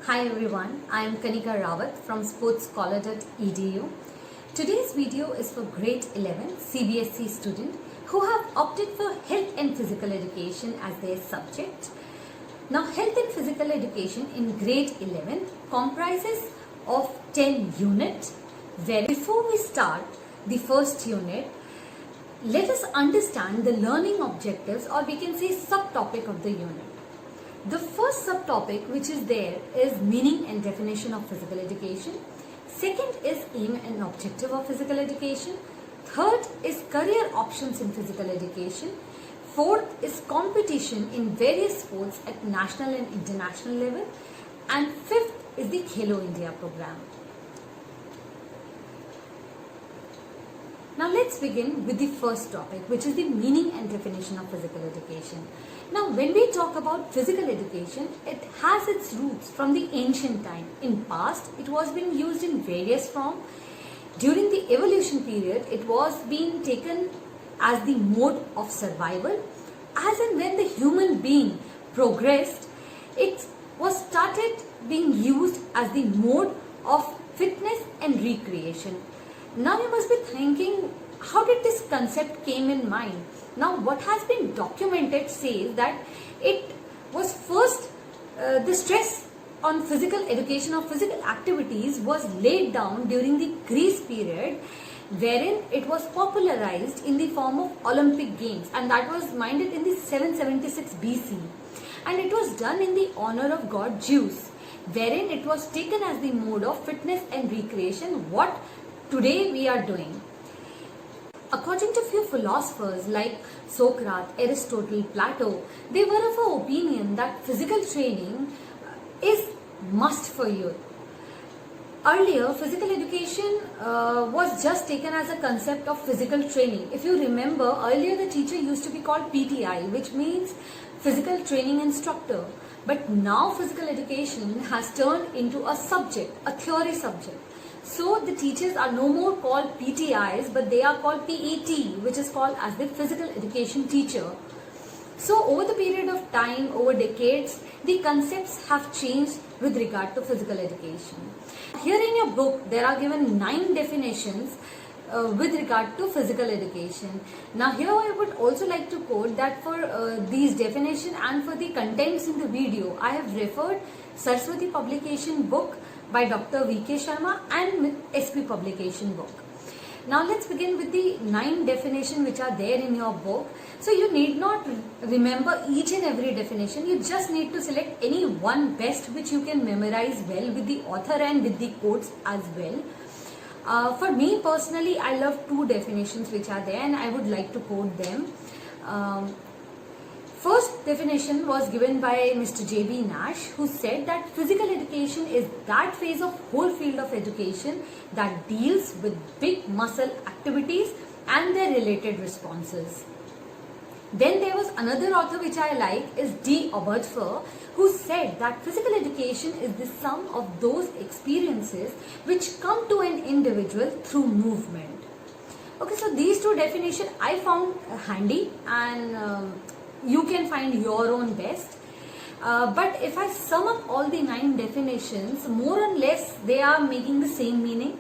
Hi everyone, I am Kanika Rawat from sportsscholar.edu. Today's video is for grade 11 CBSE student who have opted for health and physical education as their subject. Now health and physical education in grade 11 comprises of 10 units, where before we start the first unit, let us understand the learning objectives, or we can say subtopic of the unit. The first subtopic which is there is meaning and definition of physical education. Second is aim and objective of physical education. Third is career options in physical education. Fourth is competition in various sports at national and international level. And fifth is the Khelo India program. Now let's begin with the first topic, which is the meaning and definition of physical education. Now when we talk about physical education, it has its roots from the ancient time. In past, it was being used in various forms. During the evolution period, it was being taken as the mode of survival. As and when the human being progressed, it was started being used as the mode of fitness and recreation. Now you must be thinking, how did this concept came in mind? Now what has been documented says that it was first, the stress on physical education or physical activities was laid down during the Greece period, wherein it was popularized in the form of Olympic Games, and that was minded in the 776 BC, and it was done in the honor of god Zeus, wherein it was taken as the mode of fitness and recreation, what today we are doing. According to few philosophers like Socrates, Aristotle, Plato, they were of an opinion that physical training is must for youth. Earlier, physical education was just taken as a concept of physical training. If you remember, earlier the teacher used to be called PTI, which means physical training instructor. But now physical education has turned into a subject, a theory subject. So the teachers are no more called PTIs, but they are called PET, which is called as the physical education teacher. So over the period of time, over decades, the concepts have changed with regard to physical education. Here in your book, there are given 9 definitions with regard to physical education. Now here I would also like to quote that for these definitions and for the contents in the video, I have referred Saraswati publication book by Dr. V.K. Sharma and SP publication book. Now let's begin with the 9 definitions which are there in your book. So you need not remember each and every definition. You just need to select any one best which you can memorize well with the author and with the quotes as well. For me personally, I love 2 definitions which are there and I would like to quote them. First definition was given by Mr. J.B. Nash, who said that physical education is that phase of whole field of education that deals with big muscle activities and their related responses. Then there was another author which I like is D. Obertfer, who said that physical education is the sum of those experiences which come to an individual through movement. Okay, so these 2 definitions I found handy, and you can find your own best. But if I sum up all the 9 definitions, more or less they are making the same meaning.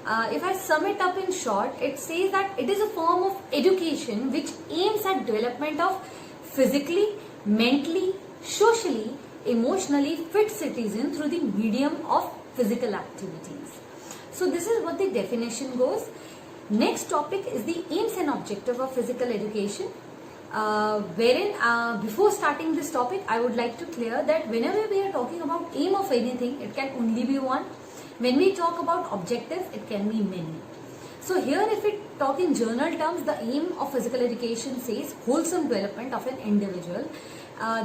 If I sum it up in short, it says that it is a form of education which aims at development of physically, mentally, socially, emotionally fit citizen through the medium of physical activities. So this is what the definition goes. Next topic is the aims and objective of physical education. Wherein before starting this topic, I would like to clear that whenever we are talking about aim of anything, it can only be one. When we talk about objectives, it can be many. So here if we talk in general terms, the aim of physical education says wholesome development of an individual.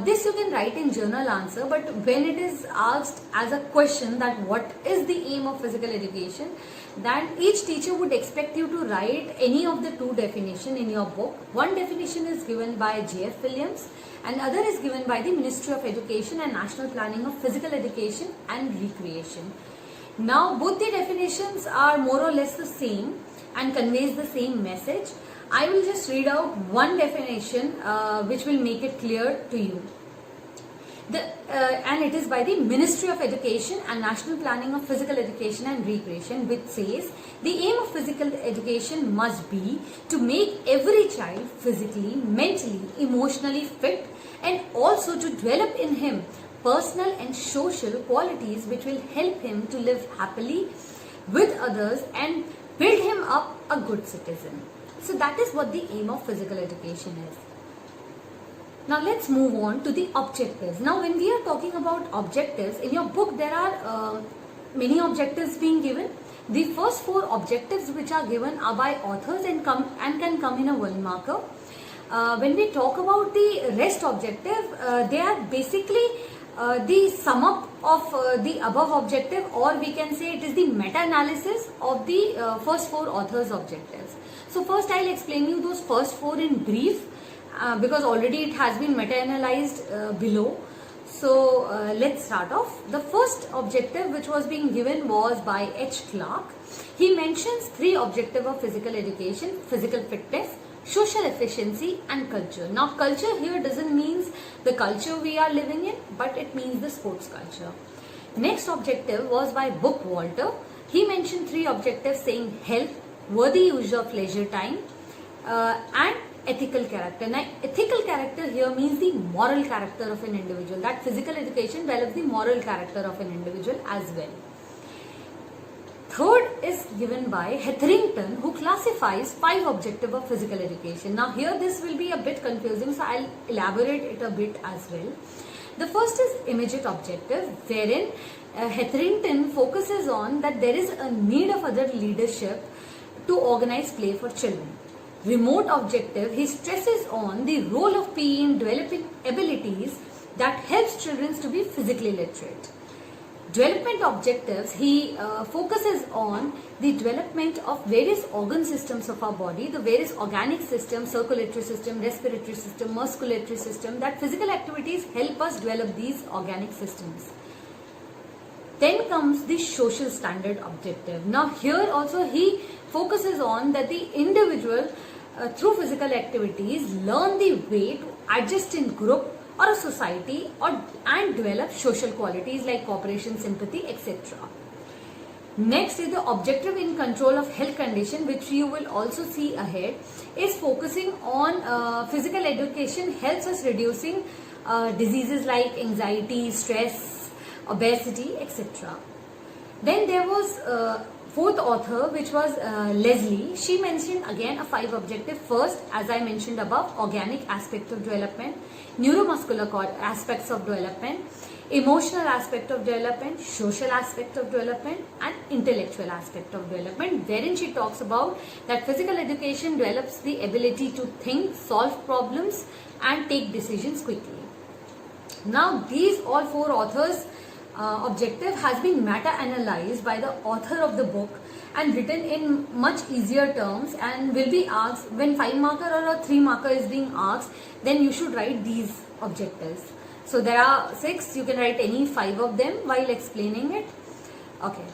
This you can write in journal answer, but when it is asked as a question that what is the aim of physical education, then each teacher would expect you to write any of the 2 definitions in your book. One definition is given by J.F. Williams and other is given by the Ministry of Education and National Planning of Physical Education and Recreation. Now both the definitions are more or less the same and conveys the same message. I will just read out one definition which will make it clear to you. and it is by the Ministry of Education and National Planning of Physical Education and Recreation, which says the aim of physical education must be to make every child physically, mentally, emotionally fit, and also to develop in him personal and social qualities which will help him to live happily with others and build him up a good citizen. So that is what the aim of physical education is. Now let's move on to the objectives. Now when we are talking about objectives, in your book there are many objectives being given. The first 4 objectives which are given are by authors and can come in a 1 marker. When we talk about the rest objective, they are basically the sum up of the above objective, or we can say it is the meta-analysis of the first 4 authors' objectives. So first I'll explain you those first 4 in brief. Because already it has been meta-analyzed below. So let's start off. The first objective which was being given was by H. Clark. He mentions 3 objectives of physical education: physical fitness, social efficiency and culture. Now culture here doesn't mean the culture we are living in, but it means the sports culture. Next objective was by Bookwalter. He mentioned 3 objectives saying health, worthy use of leisure time and ethical character. Now ethical character here means the moral character of an individual, that physical education develops the moral character of an individual as well. Third is given by Hetherington, who classifies 5 objectives of physical education. Now here this will be a bit confusing, so I'll elaborate it a bit as well. The first is immediate objective, wherein Hetherington focuses on that there is a need of other leadership to organize play for children. Remote objective, he stresses on the role of PE in developing abilities that helps children to be physically literate. Development objectives, he focuses on the development of various organ systems of our body, the various organic systems, circulatory system, respiratory system, musculatory system, that physical activities help us develop these organic systems. Then comes the social standard objective. Now here also he focuses on that the individual through physical activities learn the way to adjust in group or a society and develop social qualities like cooperation, sympathy, etc. Next is the objective in control of health condition, which you will also see ahead, is focusing on physical education helps us reducing diseases like anxiety, stress, obesity, etc. Then there was fourth author, which was Leslie. She mentioned again a 5 objective. First, as I mentioned above, organic aspect of development, neuromuscular aspects of development, emotional aspect of development, social aspect of development and intellectual aspect of development, wherein she talks about that physical education develops the ability to think, solve problems and take decisions quickly. Now these all 4 authors objective has been meta-analyzed by the author of the book and written in much easier terms, and will be asked when 5 marker or a 3 marker is being asked, then you should write these objectives. So there are 6, you can write any 5 of them while explaining it. Okay.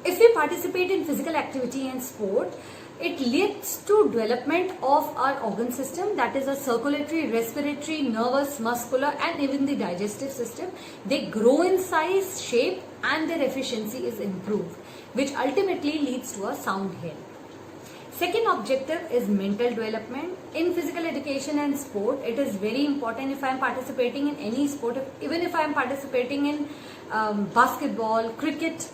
If we participate in physical activity and sport, it leads to development of our organ system, that is a circulatory, respiratory, nervous, muscular and even the digestive system. They grow in size, shape and their efficiency is improved, which ultimately leads to a sound health. Second objective is mental development. In physical education and sport, it is very important. If I am participating in any sport, even if I am participating in basketball, cricket,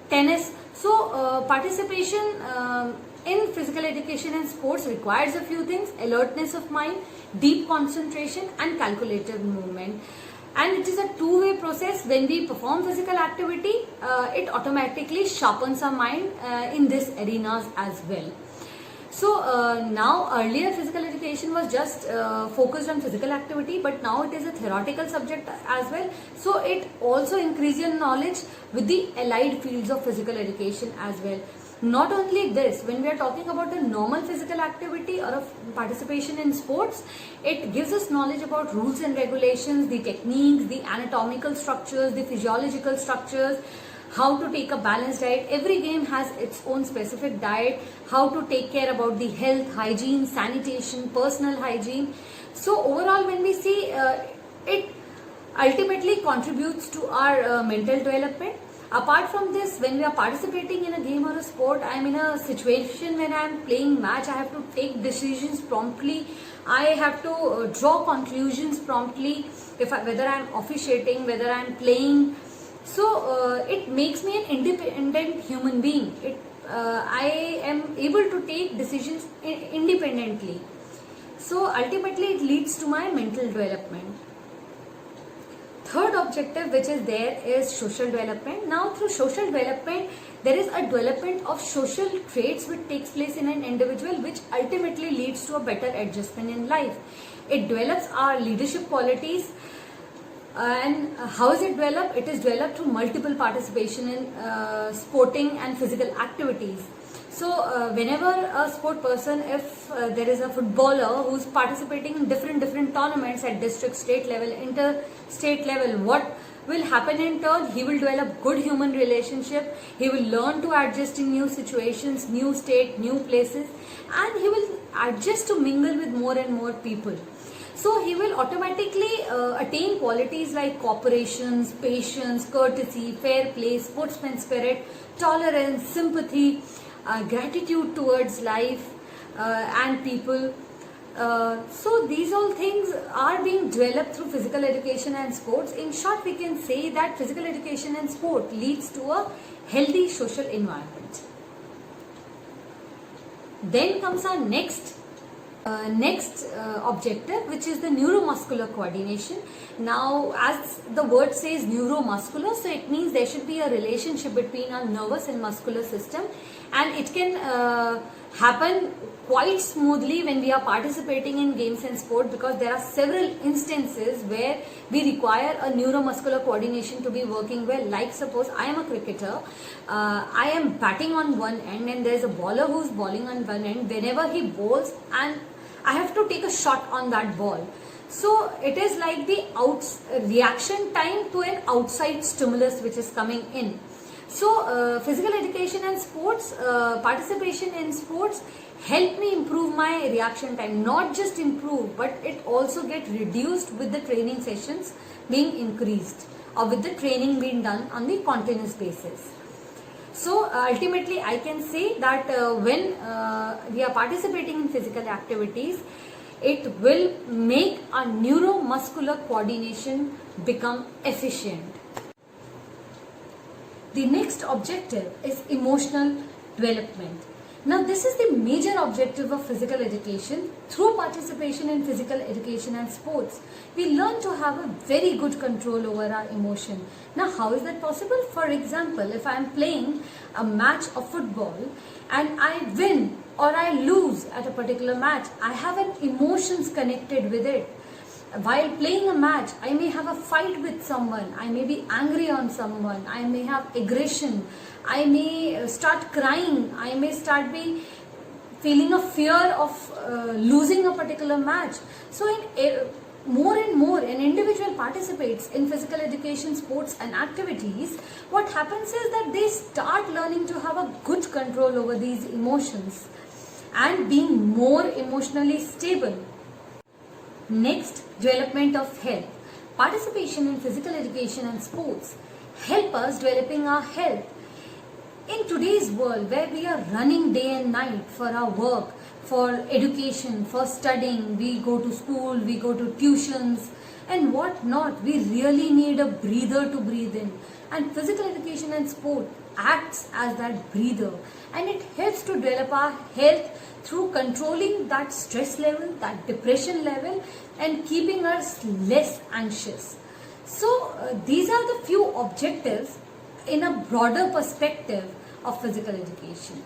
tennis, so participation in physical education and sports requires a few things: alertness of mind, deep concentration and calculated movement. And it is a two-way process. When we perform physical activity, it automatically sharpens our mind in these arenas as well. So now earlier physical education was just focused on physical activity, but now it is a theoretical subject as well. So it also increases your knowledge with the allied fields of physical education as well. Not only this, when we are talking about a normal physical activity or a participation in sports, it gives us knowledge about rules and regulations, the techniques, the anatomical structures, the physiological structures, how to take a balanced diet. Every game has its own specific diet, how to take care about the health, hygiene, sanitation, personal hygiene. So overall, when we see, it ultimately contributes to our mental development. Apart from this, when we are participating in a game or a sport, I am in a situation when I am playing match, I have to take decisions promptly. I have to draw conclusions promptly, whether I am officiating, whether I am playing. So it makes me an independent human being. I am able to take decisions independently. So ultimately it leads to my mental development. Third objective which is there is social development. Now through social development, there is a development of social traits which takes place in an individual, which ultimately leads to a better adjustment in life. It develops our leadership qualities. And how is it developed? It is developed through multiple participation in sporting and physical activities. So whenever a sport person, if there is a footballer who's participating in different tournaments at district, state level, inter-state level, what will happen in turn? He will develop good human relationship. He will learn to adjust in new situations, new state, new places, and he will adjust to mingle with more and more people. So he will automatically attain qualities like cooperation, patience, courtesy, fair play, sportsman spirit, tolerance, sympathy, gratitude towards life and people. So these all things are being developed through physical education and sports. In short, we can say that physical education and sport leads to a healthy social environment. Then comes our next objective, which is the neuromuscular coordination. Now, as the word says neuromuscular, so it means there should be a relationship between our nervous and muscular system, and it can happen quite smoothly when we are participating in games and sport, because there are several instances where we require a neuromuscular coordination to be working well. Like suppose I am a cricketer, I am batting on one end and there is a bowler who is bowling on one end. Whenever he bowls, and I have to take a shot on that ball. So it is like the reaction time to an outside stimulus which is coming in. So physical education and sports, participation in sports help me improve my reaction time. Not just improve, but it also get reduced with the training sessions being increased, or with the training being done on the continuous basis. So ultimately I can say that when we are participating in physical activities, it will make our neuromuscular coordination become efficient. The next objective is emotional development. Now this is the major objective of physical education. Through participation in physical education and sports, we learn to have a very good control over our emotion. Now how is that possible? For example, if I am playing a match of football and I win or I lose at a particular match, I have an emotions connected with it. While playing a match, I may have a fight with someone, I may be angry on someone, I may have aggression, I may start crying, I may start be feeling a fear of losing a particular match. So more and more an individual participates in physical education, sports and activities, what happens is that they start learning to have a good control over these emotions and being more emotionally stable. Next, development of health. Participation in physical education and sports help us developing our health. In today's world where we are running day and night for our work, for education, for studying, we go to school, we go to tuitions and what not, we really need a breather to breathe in. And physical education and sport acts as that breather, and it helps to develop our health through controlling that stress level, that depression level, and keeping us less anxious. So these are the few objectives in a broader perspective of physical education.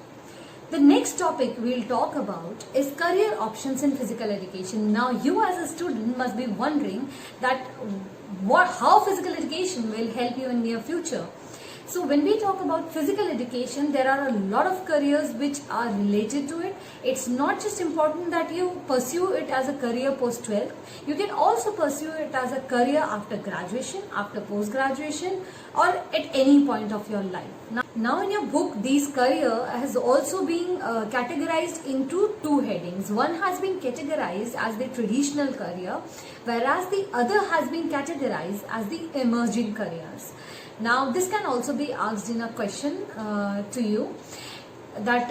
The next topic we'll talk about is career options in physical education. Now you as a student must be wondering that how physical education will help you in near future. So when we talk about physical education, there are a lot of careers which are related to it. It's not just important that you pursue it as a career post 12. You can also pursue it as a career after graduation, after post graduation, or at any point of your life. Now in your book, these career has also been categorized into two headings. One has been categorized as the traditional career, whereas the other has been categorized as the emerging careers. Now this can also be asked in a question to you, that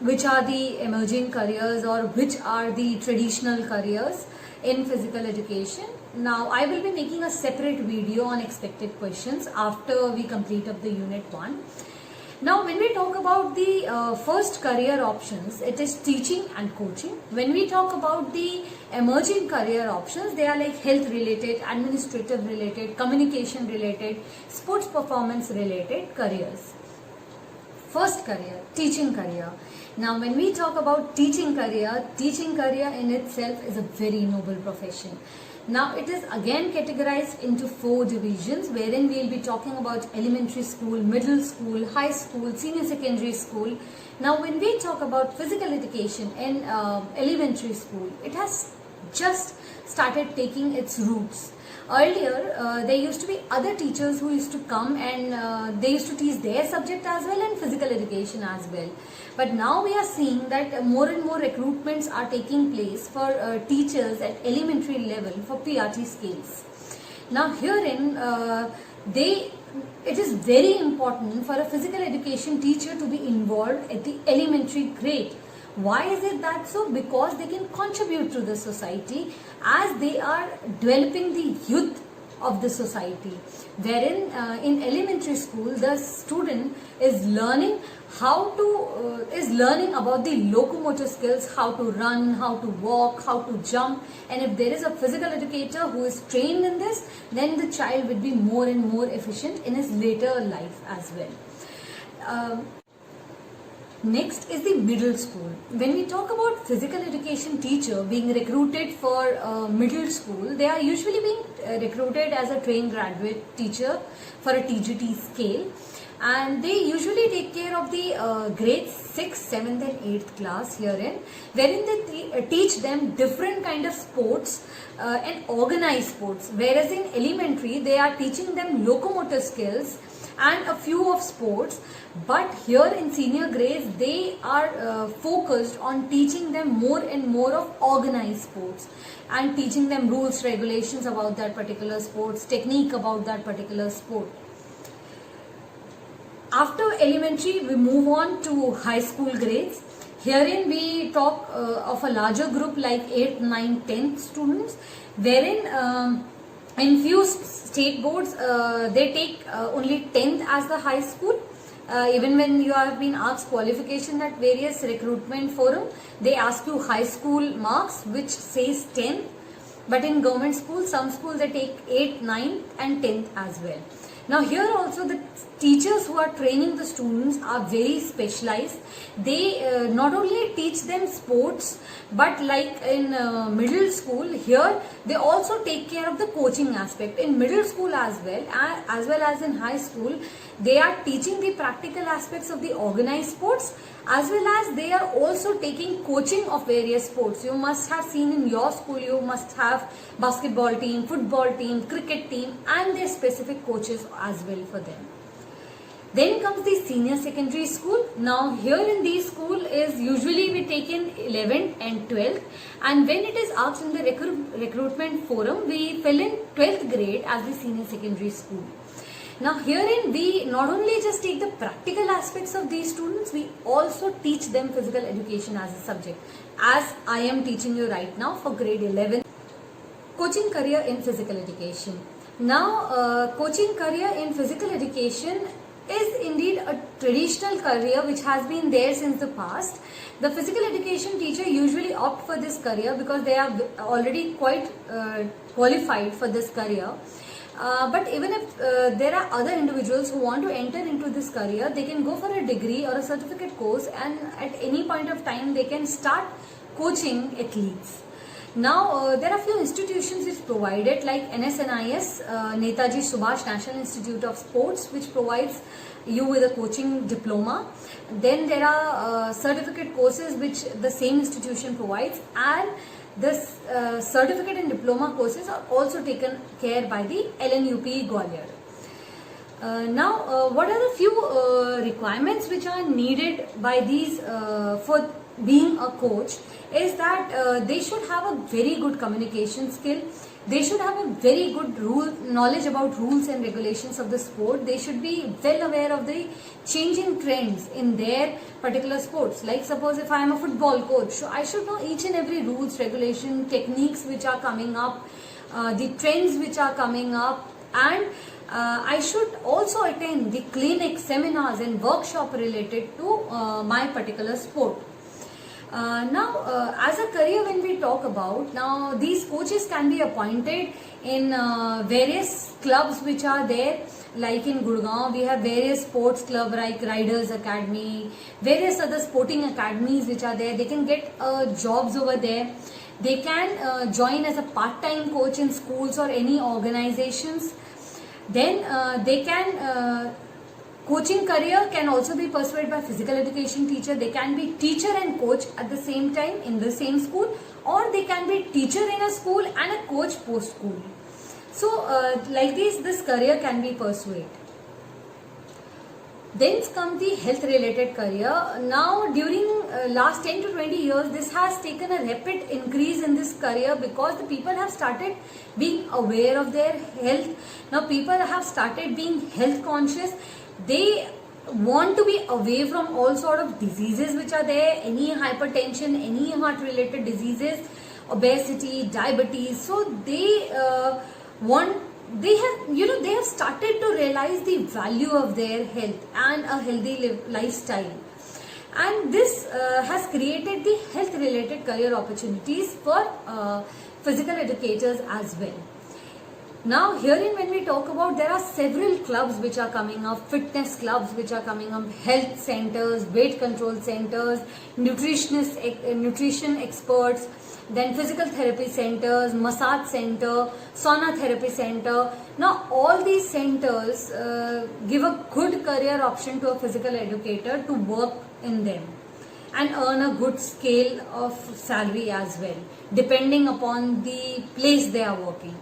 which are the emerging careers or which are the traditional careers in physical education. Now I will be making a separate video on expected questions after we complete up the unit 1. Now when we talk about the first career options, it is teaching and coaching. When we talk about the emerging career options, they are like health related, administrative related, communication related, sports performance related careers. First career, teaching career. Now when we talk about teaching career in itself is a very noble profession. Now it is again categorized into 4 divisions, wherein we will be talking about elementary school, middle school, high school, senior secondary school. Now when we talk about physical education in elementary school, it has just started taking its roots. Earlier, there used to be other teachers who used to come and they used to teach their subject as well and physical education as well. But now we are seeing that more and more recruitments are taking place for teachers at elementary level for PRT skills. Now herein, it is very important for a physical education teacher to be involved at the elementary grade. Why is it that so? Because they can contribute to the society as they are developing the youth of the society. Wherein in elementary school, the student is learning about the locomotor skills, how to run, how to walk, how to jump. And if there is a physical educator who is trained in this, then the child will be more and more efficient in his later life as well. Next is the middle school. When we talk about physical education teacher being recruited for middle school, they are usually being recruited as a trained graduate teacher for a TGT scale, and they usually take care of the grades 6th, 7th and 8th class herein, wherein they teach them different kind of sports and organized sports, whereas in elementary they are teaching them locomotor skills and a few of sports. But here in senior grades, they are focused on teaching them more and more of organized sports and teaching them rules, regulations about that particular sports, technique about that particular sport. After elementary, we move on to high school grades. Herein we talk of a larger group like 8th, 9th, 10th students, wherein in few state boards, they take only 10th as the high school. Even when you have been asked qualification at various recruitment forum, they ask you high school marks which says 10th. But in government schools, some schools they take 8th, 9th and 10th as well. Now here also the teachers who are training the students are very specialized. They not only teach them sports, but like in middle school, here they also take care of the coaching aspect. In middle school as well as in high school, they are teaching the practical aspects of the organized sports, as well as they are also taking coaching of various sports. You must have seen in your school, you must have basketball team, football team, cricket team and their specific coaches as well for them. Then comes the senior secondary school. Now here in these school is usually we take in 11th and 12th, and when it is asked in the recruitment forum, we fill in 12th grade as the senior secondary school. Now herein we not only just take the practical aspects of these students, we also teach them physical education as a subject, as I am teaching you right now for grade 11. Coaching career in physical education. Now coaching career in physical education is indeed a traditional career which has been there since the past. The physical education teacher usually opt for this career because they are already quite qualified for this career. But even if there are other individuals who want to enter into this career, they can go for a degree or a certificate course, and at any point of time they can start coaching athletes. Now, there are few institutions which provide it, like NSNIS, Netaji Subhash National Institute of Sports, which provides you with a coaching diploma. Then there are certificate courses which the same institution provides, and this certificate and diploma courses are also taken care by the LNUP Gwalior. Now, what are the few requirements which are needed by these for being a coach is that they should have a very good communication skill. They should have a very good knowledge about rules and regulations of the sport. They should be well aware of the changing trends in their particular sports. Like suppose if I am a football coach, so I should know each and every rules, regulation, techniques which are coming up, the trends which are coming up, and I should also attend the clinics, seminars and workshop related to my particular sport. Now, as a career when we talk about, now these coaches can be appointed in various clubs which are there, like in Gurgaon we have various sports club like Riders Academy, various other sporting academies which are there. They can get jobs over there. They can join as a part-time coach in schools or any organizations. Then they can coaching career can also be pursued by physical education teacher. They can be teacher and coach at the same time in the same school, or they can be teacher in a school and a coach post school. So like this career can be pursued. Then comes the health related career. Now during last 10 to 20 years, this has taken a rapid increase in this career because the people have started being aware of their health. Now people have started being health conscious. They want to be away from all sort of diseases which are there, any hypertension, any heart related diseases, obesity, diabetes. So they they have started to realize the value of their health and a healthy lifestyle, and this has created the health related career opportunities for physical educators as well. Now herein when we talk about, there are several clubs which are coming up, fitness clubs which are coming up, health centers, weight control centers, nutrition experts, then physical therapy centers, massage center, sauna therapy center. Now all these centers give a good career option to a physical educator to work in them and earn a good scale of salary as well, depending upon the place they are working.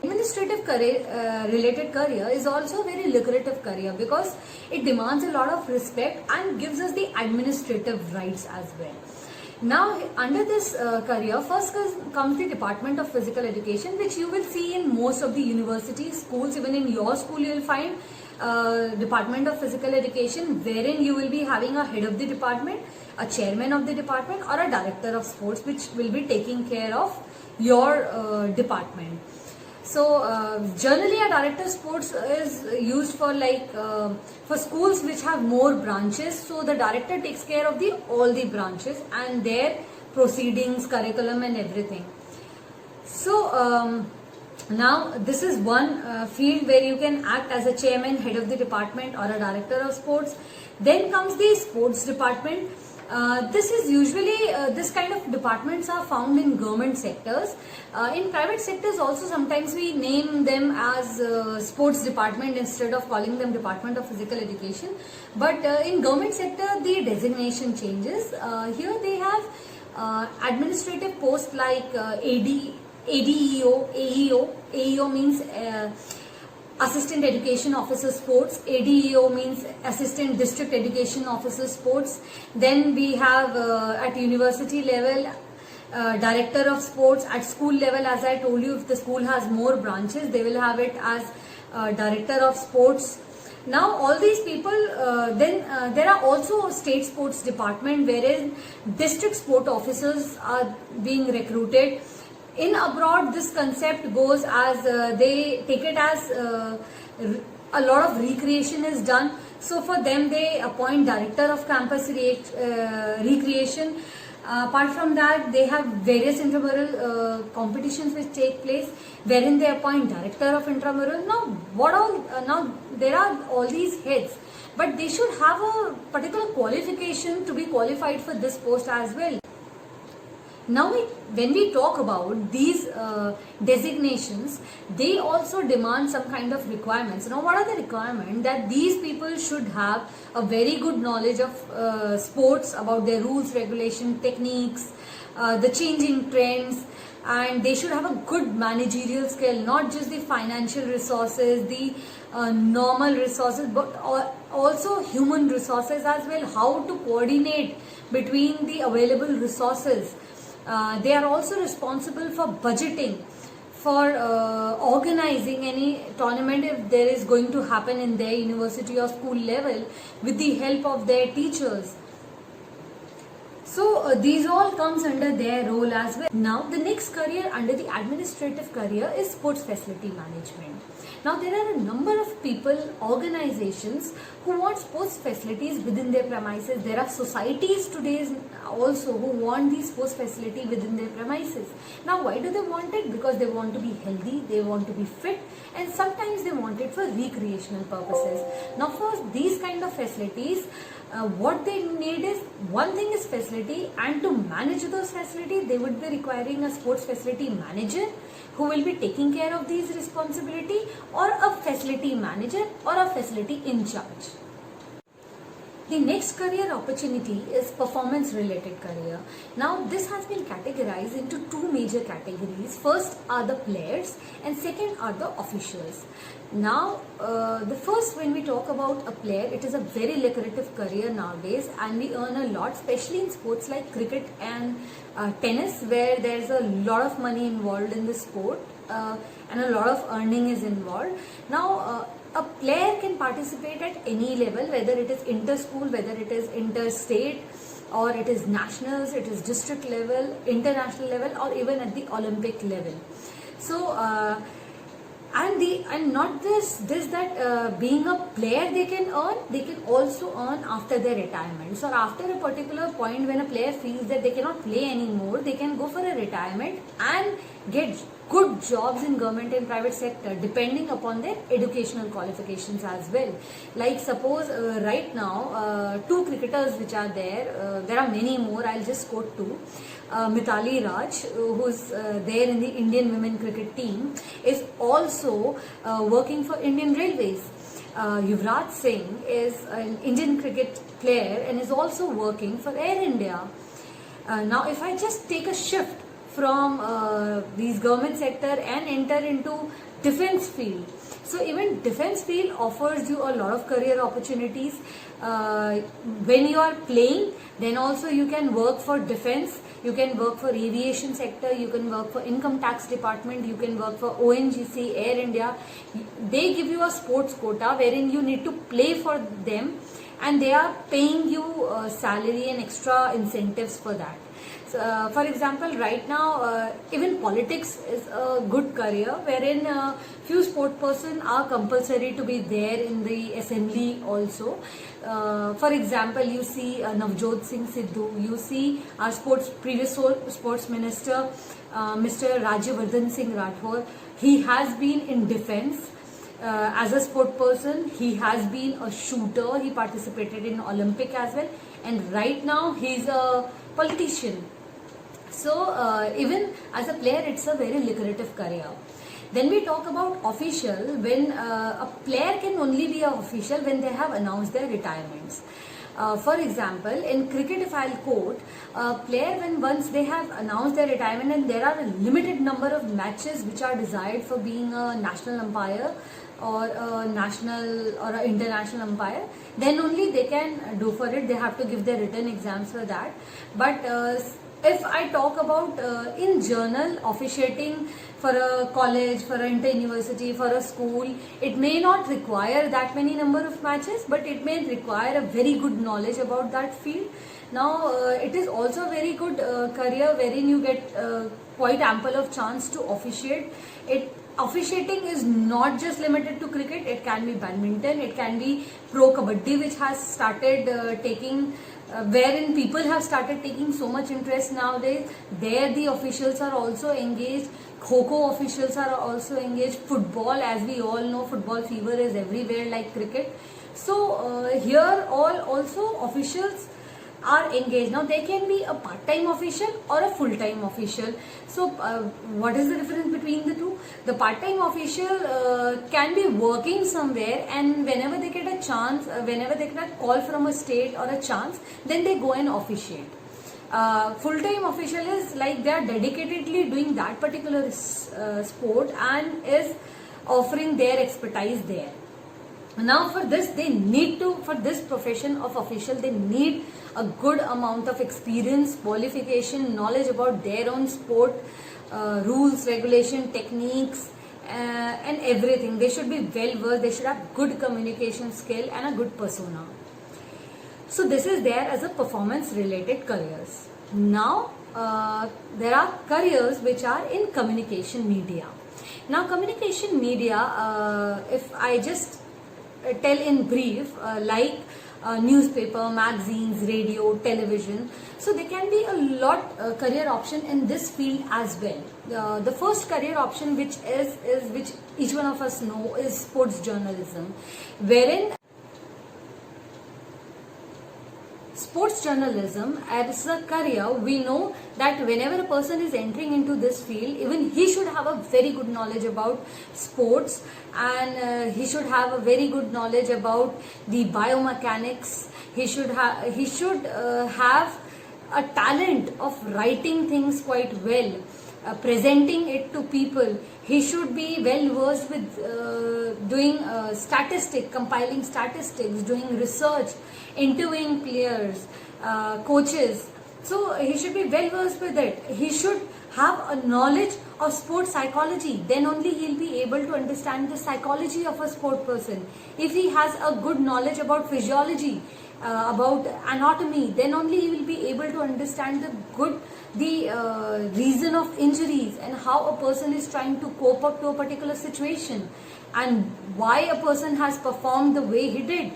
Administrative career, related career is also a very lucrative career because it demands a lot of respect and gives us the administrative rights as well. Now under this career, first comes the Department of Physical Education, which you will see in most of the universities, schools. Even in your school you will find Department of Physical Education, wherein you will be having a head of the department, a chairman of the department, or a director of sports, which will be taking care of your department. So generally a director of sports is used for for schools which have more branches. So the director takes care of all the branches and their proceedings, curriculum and everything. So now this is one field where you can act as a chairman, head of the department or a director of sports. Then comes the sports department. This is usually this kind of departments are found in government sectors. In private sectors also sometimes we name them as sports department instead of calling them Department of Physical Education. But in government sector the designation changes. Here they have administrative posts like ADEO, AEO. AEO means Assistant Education Officer Sports. ADEO means Assistant District Education Officer Sports. Then we have at university level Director of Sports. At school level, as I told you, if the school has more branches, they will have it as Director of Sports. Now all these people, then there are also State Sports Department, wherein district sport officers are being recruited. In abroad, this concept goes as they take it as a lot of recreation is done. So for them, they appoint director of campus recreation. Apart from that, they have various intramural competitions which take place, wherein they appoint director of intramural. Now there are all these heads, but they should have a particular qualification to be qualified for this post as well. Now, when we talk about these designations, they also demand some kind of requirements. Now, what are the requirements? That these people should have a very good knowledge of sports, about their rules, regulation, techniques, the changing trends, and they should have a good managerial skill, not just the financial resources, the normal resources, but also human resources as well, how to coordinate between the available resources. They are also responsible for budgeting, for organizing any tournament if there is going to happen in their university or school level with the help of their teachers. So these all comes under their role as well. Now the next career under the administrative career is sports facility management. Now there are a number of people, organizations who want sports facilities within their premises. There are societies today also who want these sports facility within their premises. Now why do they want it? Because they want to be healthy, they want to be fit, and sometimes they want it for recreational purposes. Now for these kind of facilities, what they need is, one thing is facility, and to manage those facilities they would be requiring a sports facility manager who will be taking care of these responsibility, or a facility manager or a facility in charge. The next career opportunity is performance related career. Now this has been categorized into two major categories. First are the players and second are the officials. Now the first, when we talk about a player, it is a very lucrative career nowadays and we earn a lot, especially in sports like cricket and tennis, where there is a lot of money involved in the sport and a lot of earning is involved. Now a player can participate at any level, whether it is inter-school, whether it is interstate, or it is nationals, it is district level, international level, or even at the Olympic level. So and not this that being a player they can also earn after their retirement. So after a particular point, when a player feels that they cannot play anymore, they can go for a retirement and get good jobs in government and private sector depending upon their educational qualifications as well. Like suppose right now two cricketers which are there are many more, I'll just quote two. Mithali Raj, who's there in the Indian women cricket team, is also working for Indian Railways. Yuvraj Singh is an Indian cricket player and is also working for Air India. Now if I just take a shift from these government sector and enter into defense field, so even defense field offers you a lot of career opportunities. When you are playing, then also you can work for defense, you can work for aviation sector, you can work for income tax department, you can work for ONGC, Air India. They give you a sports quota wherein you need to play for them and they are paying you salary and extra incentives for that. So, for example, right now even politics is a good career wherein few sport person are compulsory to be there in the assembly also. For example, you see Navjot Singh Sidhu, you see our previous sports minister Mr. Rajyavardhan Singh Rathore. He has been in defense as a sport person. He has been a shooter, he participated in Olympic as well, and right now he is a politician. So even as a player, it's a very lucrative career. Then we talk about official, when a player can only be an official when they have announced their retirements. For example, in cricket, if I'll quote, a player when once they have announced their retirement and there are a limited number of matches which are desired for being a national umpire or a national or an international umpire, then only they can do for it. They have to give their written exams for that. But if I talk about in journal officiating for a college, for an inter-university, for a school, it may not require that many number of matches, but it may require a very good knowledge about that field. Now it is also a very good career wherein you get quite ample of chance to officiate. Officiating is not just limited to cricket, it can be badminton, it can be pro kabaddi, which has started wherein people have started taking so much interest nowadays. There the officials are also engaged. Kho-Kho officials are also engaged. Football, as we all know, football fever is everywhere like cricket. So here all also officials are engaged. Now they can be a part-time official or a full-time official. So what is the difference between the two? The part-time official can be working somewhere, and whenever they get a chance, whenever they get a call from a state or a chance, then they go and officiate. Full-time official is like they are dedicatedly doing that particular sport and is offering their expertise there. Now for this they need to, for this profession of official, they need a good amount of experience, qualification, knowledge about their own sport, rules, regulation, techniques, and everything. They should be well versed, they should have good communication skill and a good persona. So this is there as a performance related careers. Now there are careers which are in communication media. Now communication media, if I just tell in brief, like newspaper, magazines, radio, television. So there can be a lot career option in this field as well. The first career option which each one of us know is sports journalism, wherein sports journalism as a career, we know that whenever a person is entering into this field, even he should have a very good knowledge about sports, and he should have a very good knowledge about the biomechanics. He should have a talent of writing things quite well, presenting it to people. He should be well versed with doing compiling statistics, doing research, interviewing players, coaches. So he should be well versed with it. He should have a knowledge of sports psychology. Then only he'll be able to understand the psychology of a sport person. If he has a good knowledge about physiology, about anatomy, then only he will be able to understand the reason of injuries and how a person is trying to cope up to a particular situation and why a person has performed the way he did.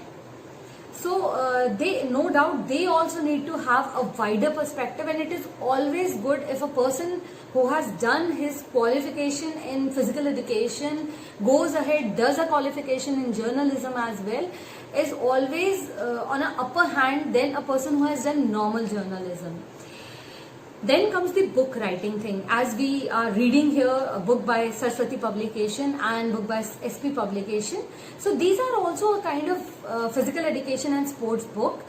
So they, no doubt, they also need to have a wider perspective, and it is always good if a person who has done his qualification in physical education goes ahead, does a qualification in journalism as well, is always on an upper hand than a person who has done normal journalism. Then comes the book writing thing. As we are reading here, a book by Saraswati Publication and book by SP Publication. So these are also a kind of physical education and sports book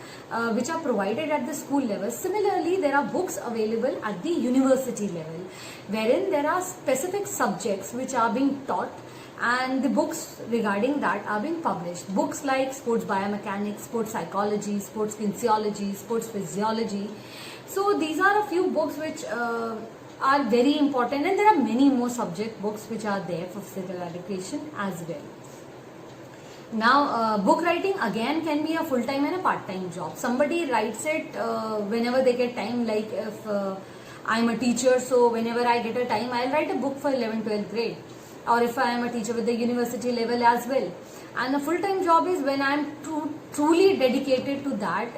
which are provided at the school level. Similarly, there are books available at the university level, wherein there are specific subjects which are being taught, and the books regarding that are being published. Books like sports biomechanics, sports psychology, sports kinesiology, sports physiology. So these are a few books which are very important, and there are many more subject books which are there for physical education as well. Now book writing again can be a full-time and a part-time job. Somebody writes it whenever they get time, like if I'm a teacher, so whenever I get a time, I'll write a book for 11th, 12th grade. Or if I am a teacher with the university level as well. And a full-time job is when I'm truly dedicated to that.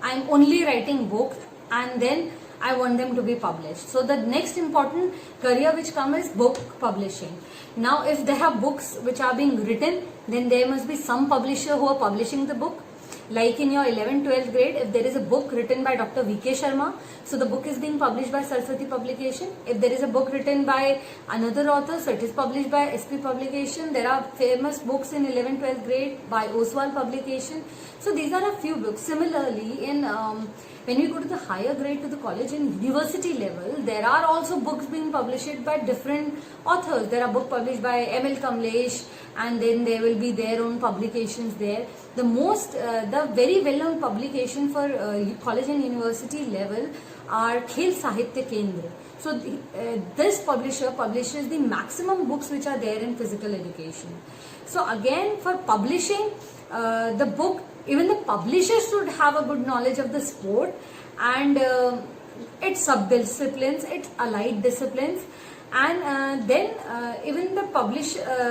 I'm only writing books and then I want them to be published. So the next important career which comes is book publishing. Now if there are books which are being written, then there must be some publisher who are publishing the book. Like in your 11th, 12th grade, if there is a book written by Dr. V.K. Sharma, so the book is being published by Saraswati Publication. If there is a book written by another author, so it is published by SP Publication. There are famous books in 11th, 12th grade by Oswal Publication. So these are a few books. Similarly, in when we go to the higher grade, to the college and university level, there are also books being published by different authors. There are books published by M.L. Kamlesh, and then there will be their own publications there. The very well-known publication for college and university level are Khel Sahitya Kendra. So this publisher publishes the maximum books which are there in physical education. So again, for publishing the book, even the publisher should have a good knowledge of the sport and its sub-disciplines, its allied disciplines. And then even the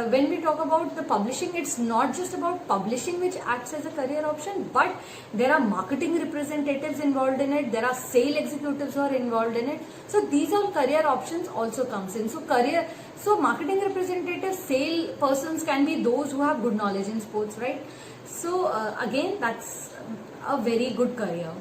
when we talk about the publishing, it's not just about publishing which acts as a career option, but there are marketing representatives involved in it, there are sale executives who are involved in it. So these all career options also comes in. So marketing representatives, sale persons can be those who have good knowledge in sports, right? So again, that's a very good career.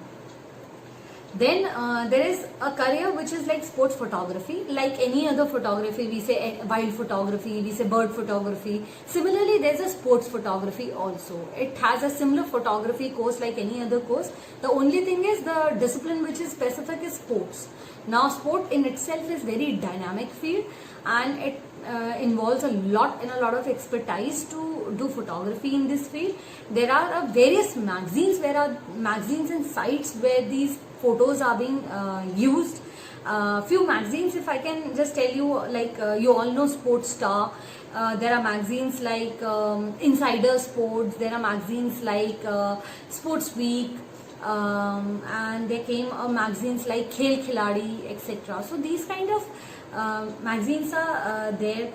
Then there is a career which is like sports photography, like any other photography. We say wild photography, we say bird photography. Similarly, there's a sports photography also. It has a similar photography course like any other course. The only thing is the discipline which is specific is sports. Now, sport in itself is very dynamic field, and it involves a lot of expertise to do photography in this field. There are various magazines, magazines and sites where these photos are being used. Few magazines, if I can just tell you, like you all know Sports Star. There are magazines like Insider Sports. There are magazines like Sports Week. And there came magazines like Khel Khiladi, etc. So these kind of magazines are there.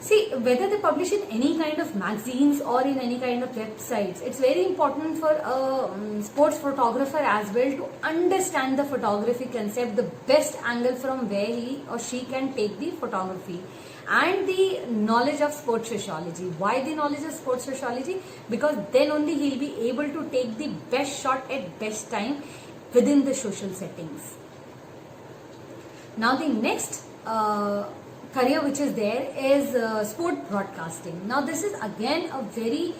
See, whether they publish in any kind of magazines or in any kind of websites, it's very important for a sports photographer as well to understand the photography concept, the best angle from where he or she can take the photography, and the knowledge of sports sociology. Why the knowledge of sports sociology? Because then only he'll be able to take the best shot at best time within the social settings. Now the next career which is there is sport broadcasting. Now this is again a very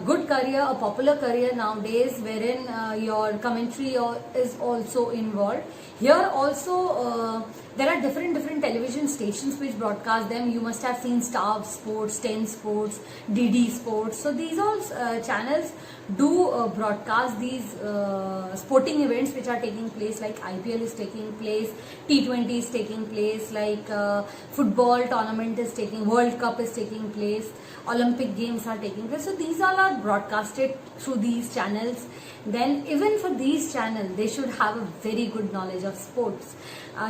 good career, a popular career nowadays, wherein your commentary is also involved. Here also there are different television stations which broadcast them. You must have seen Star Sports, 10 Sports, DD Sports. So these all channels do broadcast these sporting events which are taking place, like IPL is taking place, T20 is taking place, like football tournament is taking, World Cup is taking place, Olympic games are taking place. So these all are broadcasted through these channels. Then even for these channels, they should have a very good knowledge of sports.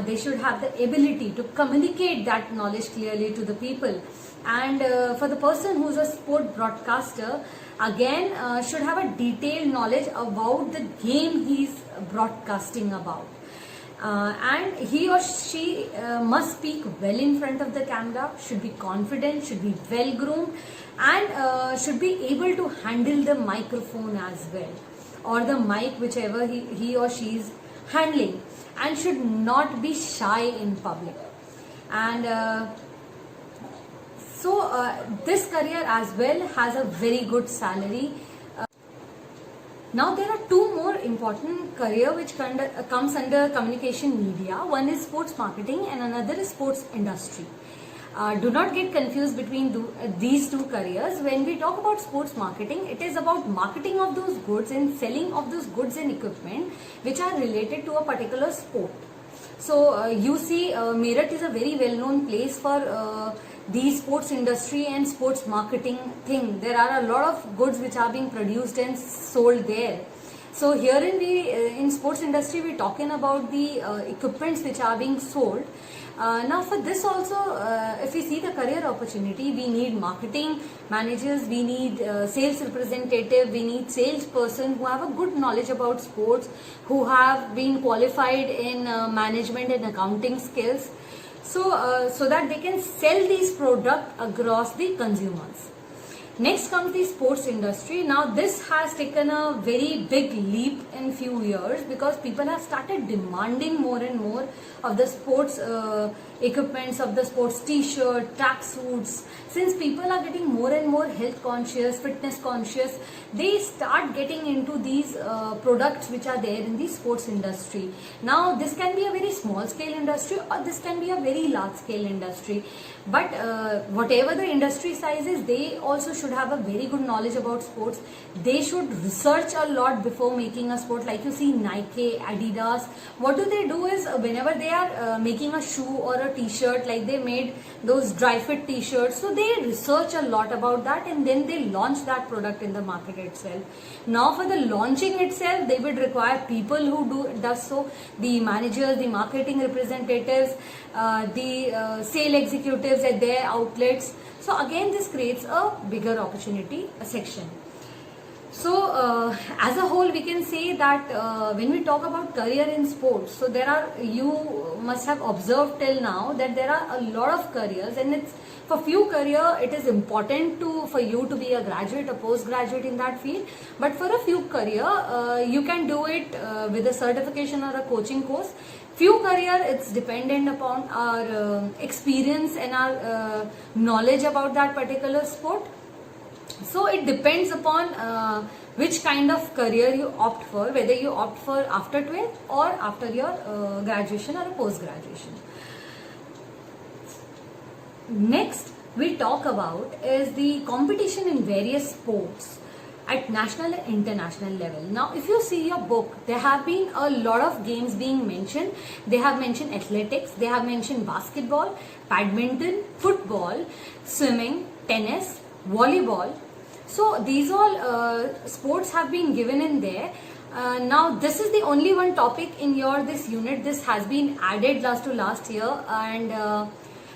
They should have the ability to communicate that knowledge clearly to the people. And for the person who's a sport broadcaster, again should have a detailed knowledge about the game he's broadcasting about. And he or she must speak well in front of the camera, should be confident, should be well groomed, and should be able to handle the microphone as well, or the mic, whichever he or she is handling, and should not be shy in public. And this career as well has a very good salary. Now there are two more important career which comes under communication media. One is sports marketing and another is sports industry. Do not get confused between these two careers. When we talk about sports marketing, it is about marketing of those goods and selling of those goods and equipment which are related to a particular sport. So you see, Meerut is a very well-known place for the sports industry and sports marketing thing. There are a lot of goods which are being produced and sold there. So here in sports industry, we're talking about the equipments which are being sold. Now for this also, if we see the career opportunity, we need marketing managers, we need sales representative, we need salesperson who have a good knowledge about sports, who have been qualified in management and accounting skills, so that they can sell these products across the consumers. Next comes the sports industry. Now this has taken a very big leap in few years because people have started demanding more and more of the sports equipments, of the sports t-shirt, track suits. Since people are getting more and more health conscious, fitness conscious, they start getting into these products which are there in the sports industry. Now this can be a very small scale industry or this can be a very large scale industry. But whatever the industry size is, they also should have a very good knowledge about sports. They should research a lot before making a sport. Like you see Nike, Adidas, what do? Is whenever they are making a shoe or a t-shirt, like they made those dry fit t-shirts, so they research a lot about that and then they launch that product in the market itself. Now for the launching itself, they would require people who does so, the managers, the marketing representatives, the sale executives at their outlets. So again, this creates a bigger opportunity section. So, as a whole, we can say that when we talk about career in sports, so there are, you must have observed till now that there are a lot of careers, and it's for few career it is important for you to be a graduate or postgraduate in that field. But for a few career, you can do it with a certification or a coaching course. Few career, it's dependent upon our experience and our knowledge about that particular sport. So it depends upon which kind of career you opt for, whether you opt for after 12 or after your graduation or post graduation. Next we talk about is the competition in various sports at national and international level. Now if you see your book, there have been a lot of games being mentioned. They have mentioned athletics, they have mentioned basketball, badminton, football, swimming, tennis, volleyball. So these all sports have been given in there. Now this is the only one topic in your this unit. This has been added last year, and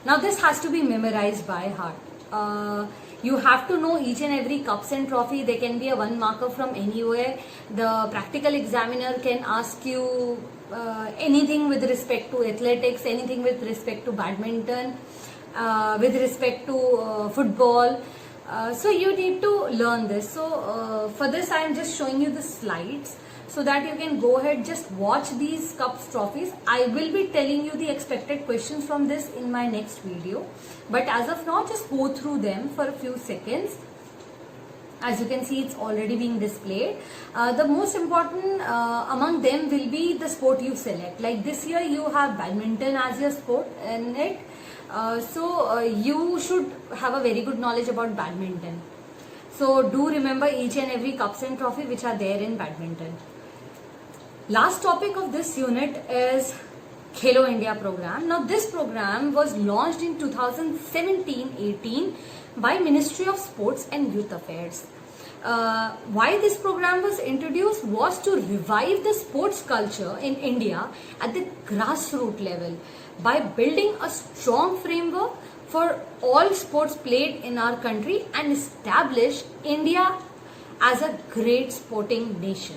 now this has to be memorized by heart. You have to know each and every cups and trophy. There can be a one marker from anywhere. The practical examiner can ask you anything with respect to athletics, anything with respect to badminton, with respect to football. So you need to learn this. So for this I am just showing you the slides so that you can go ahead, just watch these cups, trophies. I will be telling you the expected questions from this in my next video, but as of now just go through them for a few seconds. As you can see, it's already being displayed. The most important among them will be the sport you select. Like this year you have badminton as your sport in it. So you should have a very good knowledge about badminton. So do remember each and every cups and trophy which are there in badminton. Last topic of this unit is Khelo India program. Now this program was launched in 2017-18 by Ministry of Sports and Youth Affairs. Why this program was introduced was to revive the sports culture in India at the grassroots level by building a strong framework for all sports played in our country and establish India as a great sporting nation.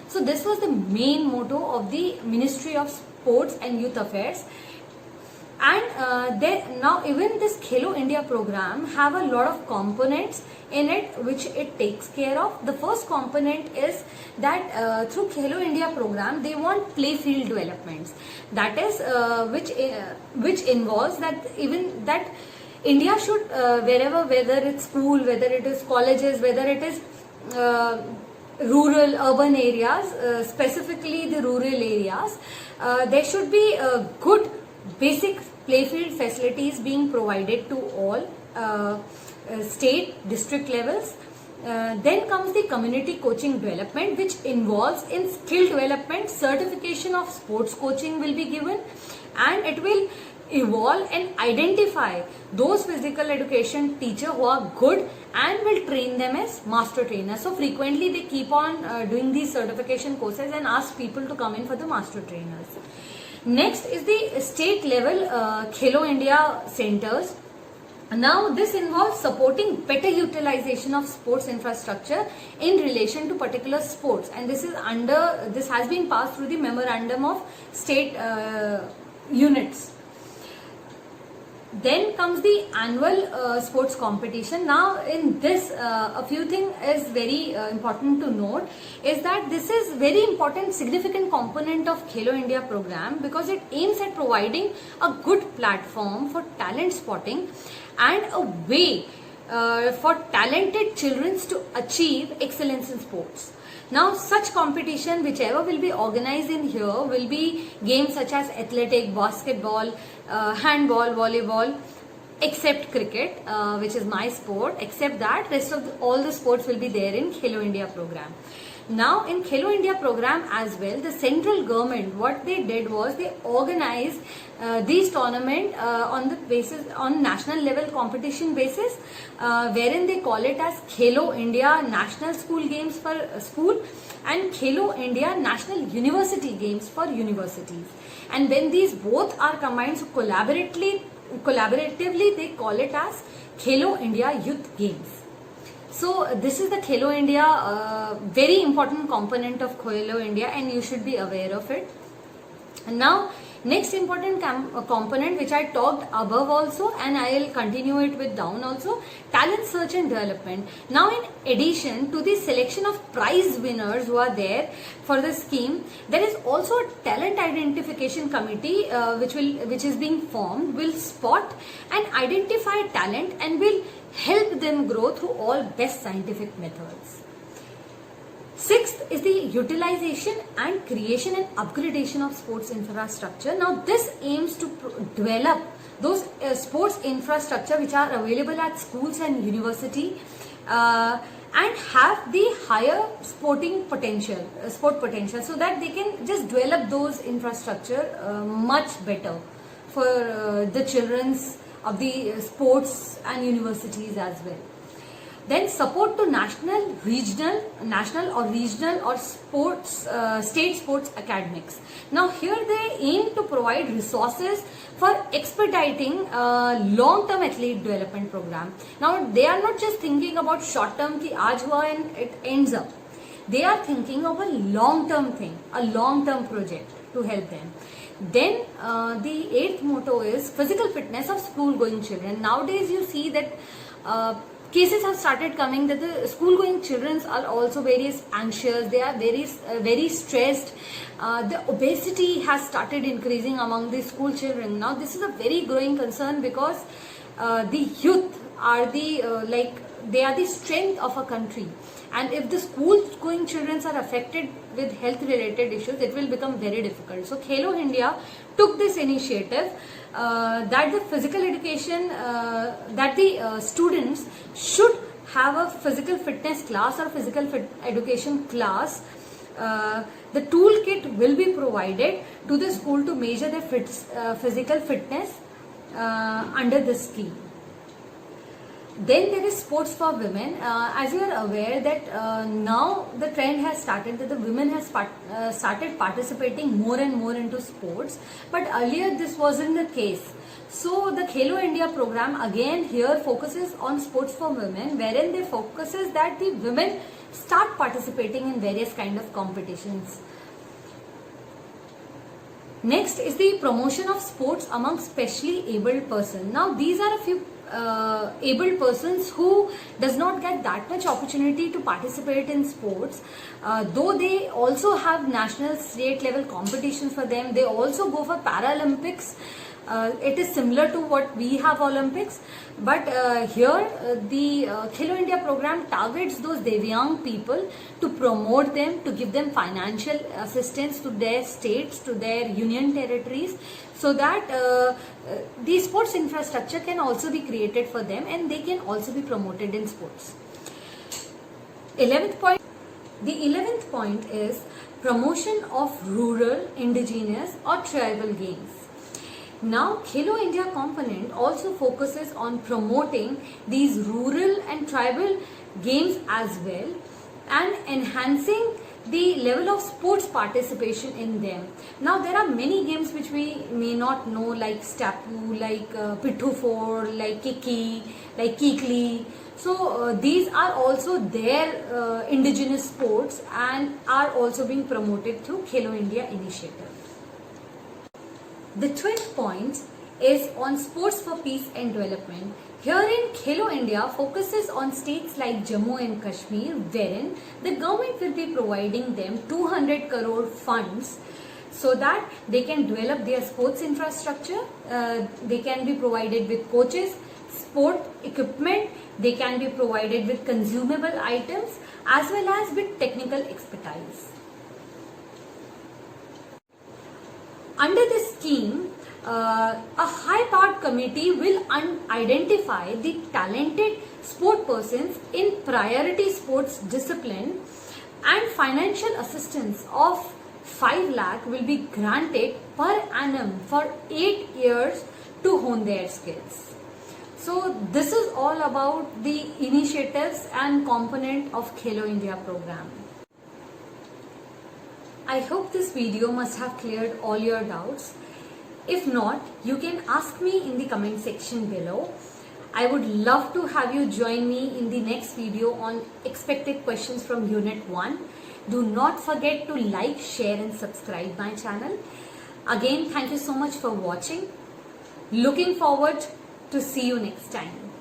So this was the main motto of the Ministry of Sports and Youth Affairs. And now even this Khelo India program have a lot of components in it which it takes care of. The first component is that through Khelo India program they want play field developments. That is which involves that even that India should wherever, whether it's school, whether it is colleges, whether it is rural, urban areas, specifically the rural areas, there should be good basic playfield facilities being provided to all state, district levels. Then comes the community coaching development, which involves in skill development. Certification of sports coaching will be given, and it will evolve and identify those physical education teachers who are good and will train them as master trainers. So frequently they keep on doing these certification courses and ask people to come in for the master trainers. Next is the state level Khelo India centers. Now this involves supporting better utilization of sports infrastructure in relation to particular sports, and this has been passed through the memorandum of state units. Then comes the annual sports competition. Now in this a few things is very important to note is that this is very important significant component of Khelo India program because it aims at providing a good platform for talent spotting and a way for talented children to achieve excellence in sports. Now such competition whichever will be organized in here will be games such as athletic, basketball, handball, volleyball, except cricket, which is my sport. Except that, rest of all the sports will be there in Khelo India program. Now in Khelo India program as well, the central government, what they did was they organized these tournament on national level competition basis, wherein they call it as Khelo India National School Games for school and Khelo India National University Games for universities. And when these both are combined, so collaboratively they call it as Khelo India Youth Games. So this is the Khelo India, very important component of Khelo India, and you should be aware of it. And now, next important component which I talked above also, and I will continue it with down also, talent search and development. Now, in addition to the selection of prize winners who are there for the scheme, there is also a talent identification committee which is being formed, will spot and identify talent and will help them grow through all best scientific methods. Sixth is the utilization and creation and upgradation of sports infrastructure. Now this aims to develop those sports infrastructure which are available at schools and university and have the higher sport potential, so that they can just develop those infrastructure much better for the children's of the sports and universities as well. Then support to national or regional or sports state sports academics. Now here they aim to provide resources for expediting long-term athlete development program. Now they are not just thinking about short-term ki aaj hua and it ends up. They are thinking of a long-term thing, a long-term project to help them. Then the eighth motto is physical fitness of school-going children. Nowadays you see that cases have started coming that the school-going children are also very anxious. They are very stressed. The obesity has started increasing among the school children. Now this is a very growing concern because the youth are they are the strength of a country. And if the school-going children are affected with health-related issues, it will become very difficult. So Khelo India took this initiative that the physical education, that the students should have a physical fitness class or physical education class. The toolkit will be provided to the school to measure their physical fitness under this scheme. Then there is sports for women. As you are aware that now the trend has started that the women has started participating more and more into sports, but earlier this wasn't the case. So the Khelo India program again here focuses on sports for women, wherein they focuses that the women start participating in various kind of competitions. Next is the promotion of sports among specially abled persons. Now these are a few able persons who does not get that much opportunity to participate in sports, though they also have national state level competitions for them. They also go for Paralympics. It is similar to what we have Olympics, but here the Khelo India program targets those Divyang people to promote them, to give them financial assistance to their states, to their union territories, so that the sports infrastructure can also be created for them and they can also be promoted in sports. 11th point. The 11th point is promotion of rural, indigenous or tribal games. Now, Khelo India component also focuses on promoting these rural and tribal games as well and enhancing the level of sports participation in them. Now, there are many games which we may not know, like Stapu, like Pithu Four, like Kiki, like Kikli. So, these are also their indigenous sports and are also being promoted through Khelo India initiative. The 12th point is on sports for peace and development. Herein, Khelo India focuses on states like Jammu and Kashmir, wherein the government will be providing them 200 crore funds so that they can develop their sports infrastructure. They can be provided with coaches, sport equipment, they can be provided with consumable items as well as with technical expertise. Under this scheme, a high-powered committee will identify the talented sport persons in priority sports discipline, and financial assistance of 5 lakh will be granted per annum for 8 years to hone their skills. So this is all about the initiatives and component of Khelo India program. I hope this video must have cleared all your doubts. If not, you can ask me in the comment section below. I would love to have you join me in the next video on expected questions from Unit 1. Do not forget to like, share and subscribe my channel. Again, thank you so much for watching. Looking forward to see you next time.